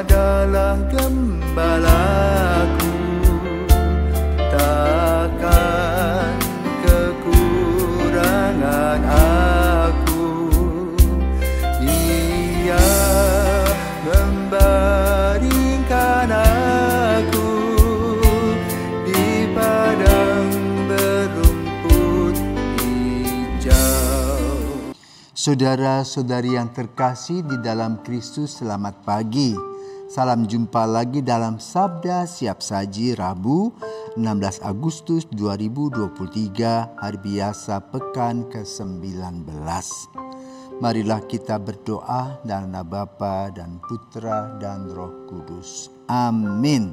adalah gembalaku, takkan kekurangan aku. Ia membaringkan aku di padang berumput hijau. Saudara-saudari yang terkasih di dalam Kristus, selamat pagi. Salam jumpa lagi dalam Sabda Siap Saji Rabu 16 Agustus 2023, hari biasa pekan ke-19. Marilah kita berdoa dalam nama Bapa dan Putra dan Roh Kudus. Amin.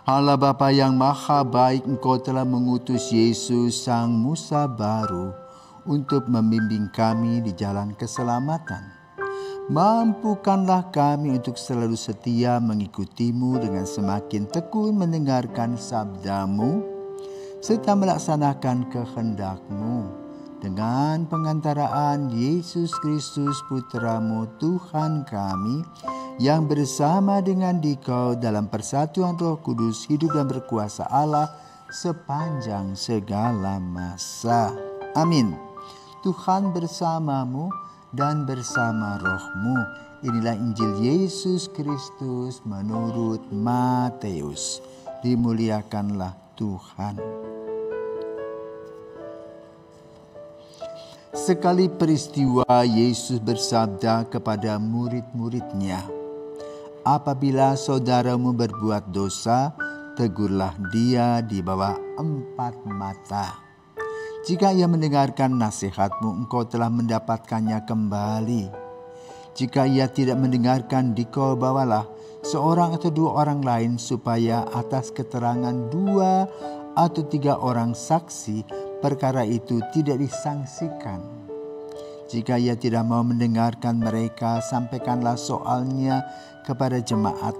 Allah Bapa yang maha baik, Engkau telah mengutus Yesus Sang Musa baru untuk membimbing kami di jalan keselamatan. Mampukanlah kami untuk selalu setia mengikutimu dengan semakin tekun mendengarkan sabdamu serta melaksanakan kehendak-Mu dengan pengantaraan Yesus Kristus Putramu Tuhan kami, yang bersama dengan Dikau dalam persatuan Roh Kudus hidup dan berkuasa Allah sepanjang segala masa. Amin. Tuhan bersamamu dan bersama rohmu. Inilah Injil Yesus Kristus menurut Matius. Dimuliakanlah Tuhan. Sekali peristiwa Yesus bersabda kepada murid-muridnya, "Apabila saudaramu berbuat dosa, tegurlah dia di bawah 4 mata. Jika ia mendengarkan nasihatmu, engkau telah mendapatkannya kembali. Jika ia tidak mendengarkan, dikau bawalah seorang atau 2 orang lain, supaya atas keterangan 2 atau 3 orang saksi perkara itu tidak disangsikan. Jika ia tidak mau mendengarkan mereka, sampaikanlah soalnya kepada jemaat.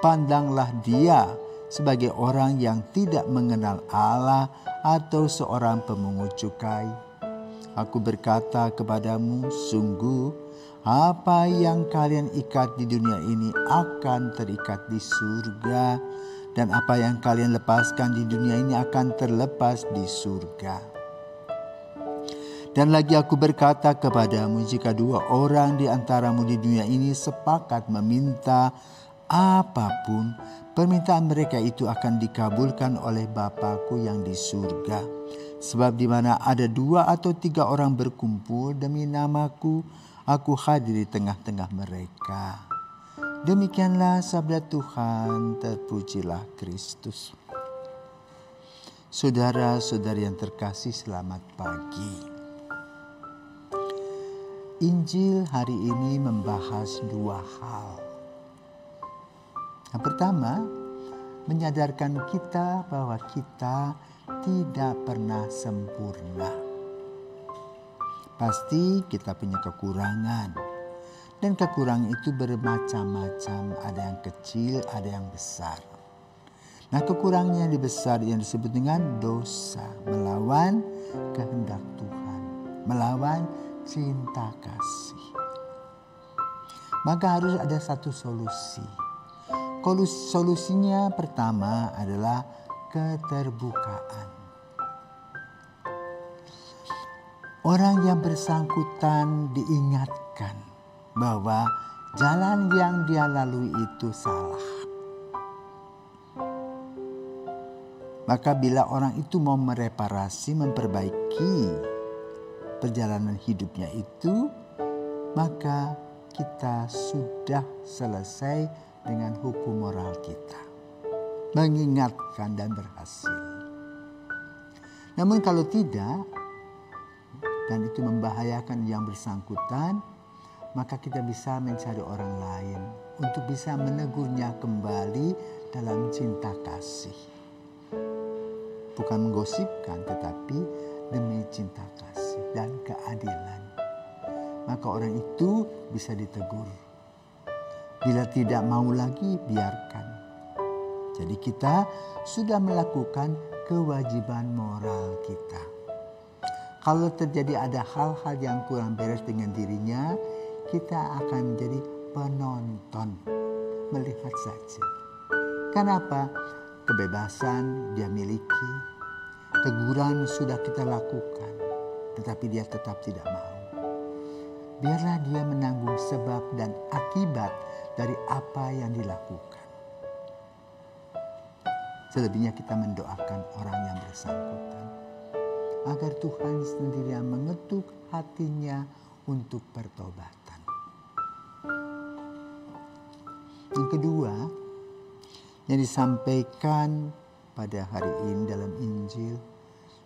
Pandanglah dia sebagai orang yang tidak mengenal Allah atau seorang pemungut cukai. Aku berkata kepadamu, sungguh apa yang kalian ikat di dunia ini akan terikat di surga, dan apa yang kalian lepaskan di dunia ini akan terlepas di surga. Dan lagi aku berkata kepadamu, jika 2 orang di antaramu di dunia ini sepakat meminta apapun, permintaan mereka itu akan dikabulkan oleh Bapa-Ku yang di surga. Sebab di mana ada 2 atau 3 orang berkumpul demi nama-Ku, Aku hadir di tengah-tengah mereka." Demikianlah sabda Tuhan, terpujilah Kristus. Saudara-saudari yang terkasih, selamat pagi. Injil hari ini membahas 2 hal. Yang pertama, menyadarkan kita bahwa kita tidak pernah sempurna. Pasti kita punya kekurangan. Dan kekurangan itu bermacam-macam. Ada yang kecil, ada yang besar. Nah, kekurangan yang besar yang disebut dengan dosa. Melawan kehendak Tuhan. Melawan cinta kasih. Maka harus ada satu solusi. Solusinya pertama adalah keterbukaan. Orang yang bersangkutan diingatkan bahwa jalan yang dia lalui itu salah. Maka bila orang itu mau mereparasi, memperbaiki perjalanan hidupnya itu, maka kita sudah selesai dengan hukum moral kita. Mengingatkan dan berhasil. Namun kalau tidak, dan itu membahayakan yang bersangkutan, maka kita bisa mencari orang lain untuk bisa menegurnya kembali dalam cinta kasih. Bukan menggosipkan, tetapi demi cinta kasih dan keadilan. Maka orang itu bisa ditegur. Bila tidak mau lagi, biarkan. Jadi kita sudah melakukan kewajiban moral kita. Kalau terjadi ada hal-hal yang kurang beres dengan dirinya, kita akan menjadi penonton. melihat saja. Kenapa? Kebebasan dia miliki, teguran sudah kita lakukan, tetapi dia tetap tidak mau. Biarlah dia menanggung sebab dan akibat dari apa yang dilakukan. Selebihnya kita mendoakan orang yang bersangkutan, agar Tuhan sendiri yang mengetuk hatinya untuk pertobatan. Yang kedua, yang disampaikan pada hari ini dalam Injil,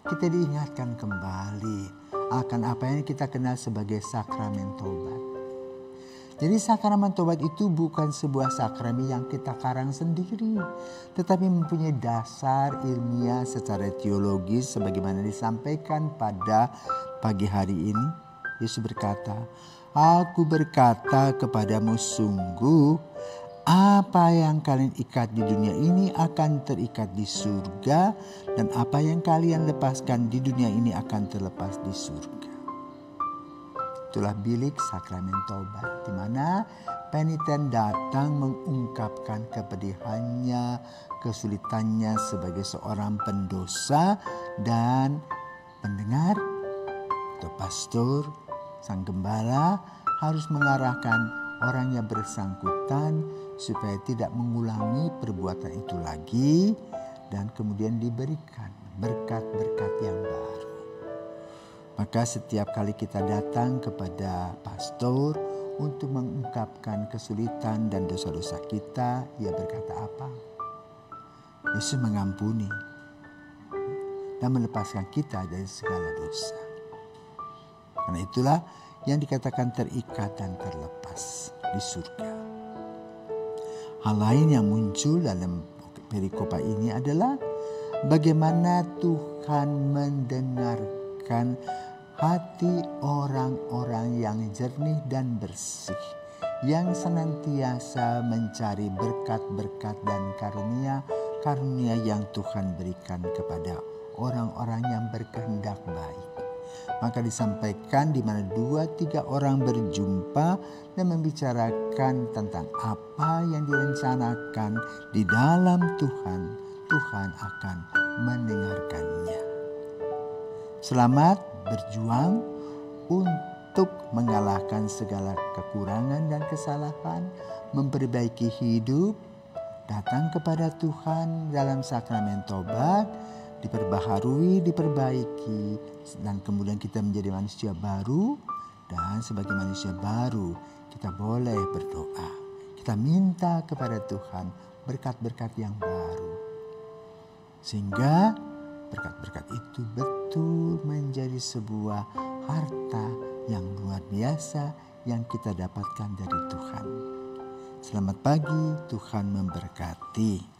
kita diingatkan kembali akan apa yang kita kenal sebagai sakramen tobat. Jadi sakramen tobat itu bukan sebuah sakramen yang kita karang sendiri, tetapi mempunyai dasar ilmiah secara teologis sebagaimana disampaikan pada pagi hari ini. Yesus berkata, "Aku berkata kepadamu, sungguh apa yang kalian ikat di dunia ini akan terikat di surga, dan apa yang kalian lepaskan di dunia ini akan terlepas di surga." Itulah bilik sakramen tobat, di mana peniten datang mengungkapkan kepedihannya, kesulitannya sebagai seorang pendosa, dan pendengar atau pastor, sang gembala harus mengarahkan orang yang bersangkutan supaya tidak mengulangi perbuatan itu lagi, dan kemudian diberikan berkat-berkat yang baru. Maka setiap kali kita datang kepada pastor untuk mengungkapkan kesulitan dan dosa-dosa kita, ia berkata apa? Yesus mengampuni dan melepaskan kita dari segala dosa. Karena itulah yang dikatakan terikat dan terlepas di surga. Hal lain yang muncul dalam perikopa ini adalah bagaimana Tuhan mendengarkan hati orang-orang yang jernih dan bersih, yang senantiasa mencari berkat-berkat dan karunia yang Tuhan berikan kepada orang-orang yang berkehendak baik. Maka disampaikan di mana 2-3 orang berjumpa dan membicarakan tentang apa yang direncanakan di dalam Tuhan, Tuhan akan mendengarkannya. Selamat berjuang untuk mengalahkan segala kekurangan dan kesalahan, memperbaiki hidup, datang kepada Tuhan dalam sakramen tobat, diperbaharui, diperbaiki, dan kemudian kita menjadi manusia baru. Dan sebagai manusia baru kita boleh berdoa, kita minta kepada Tuhan berkat-berkat yang baru, sehingga berkat-berkat itu betul menjadi sebuah harta yang luar biasa yang kita dapatkan dari Tuhan. Selamat pagi, Tuhan memberkati.